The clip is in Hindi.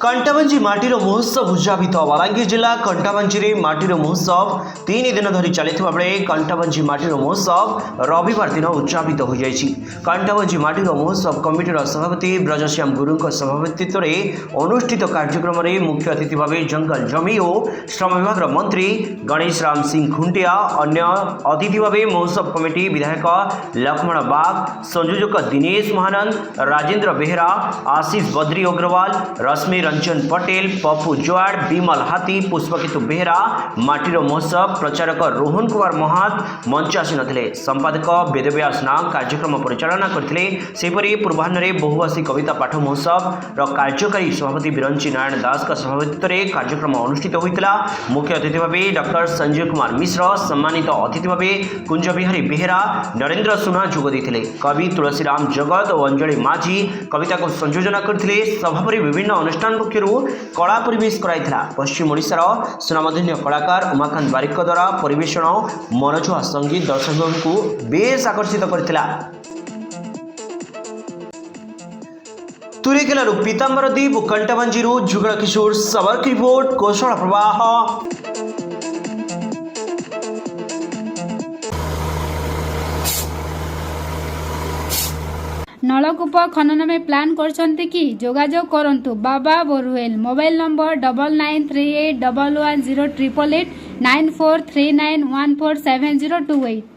कंटाबांजी माटीर महोत्सव उद्यापित बलांगीर जिला कंटाबांजी माटीर महोत्सव 3 दिन धरी चलता बेले कंटाबांजी माटीर महोत्सव रविवार दिन उद्यापित हो जाएगी। कंटाबांजी माटीर महोत्सव कमिटीर सभापति ब्रजश्याम गुरुंक सभापतित्व में अनुष्ठित कार्यक्रम में मुख्य अतिथि भाव जंगल जमी और श्रम विभाग मंत्री गणेश राम सिंह खुंटिया, अन्य अतिथि भाव महोत्सव कमिटी विधायक लक्ष्मण बाग, संयोजक दिनेश महानंद, राजेंद्र बेहरा, आशीष बद्री अग्रवाल, रश्मि रंजन पटेल, पप्पू जोआड़, विमल हाथी, पुष्पकेतु बेहरा, माटीर महोत्सव प्रचारक रोहन कुमार महात मंच आसी नथिले। संपादक वेदव्यास नाग कार्यक्रम परिचालना करथिले। सेपरि पूर्वाह्न बहुभाषी कविता पाठ महोत्सव कार्यकारी सभापति बिरंची नारायण दास का सभापतित्व में कार्यक्रम अनुष्ठित होता। मुख्य अतिथि भाव डॉ संजय कुमार मिश्र, सम्मानित अतिथि भाव कुंज बिहारी बेहरा, नरेंद्र सुना जोग देथिले। कवि तुलसीराम जगत और अंजलि माझी कविता को संयोजना करथिले। सभा पर विभिन्न अनुष्ठान पक्षर कला परिवेश कराइथिला। पश्चिम ओडिशार सुनामधन्य कलाकार उमाकांत बारिक द्वारा परिवेषण मनोजुआ संगीत दर्शकों को बेस आकर्षित करथिला। तुरेकेलारू पीतांबर दीप और कंटाबांजीरू जुगल किशोर सबर की रिपोर्ट कौशल प्रवाह। नलकूप खनन में प्लान करछन्ते कि जोगाजोग करंतु बाबा बोरवेल। Mobile number 9938110888 9439147028।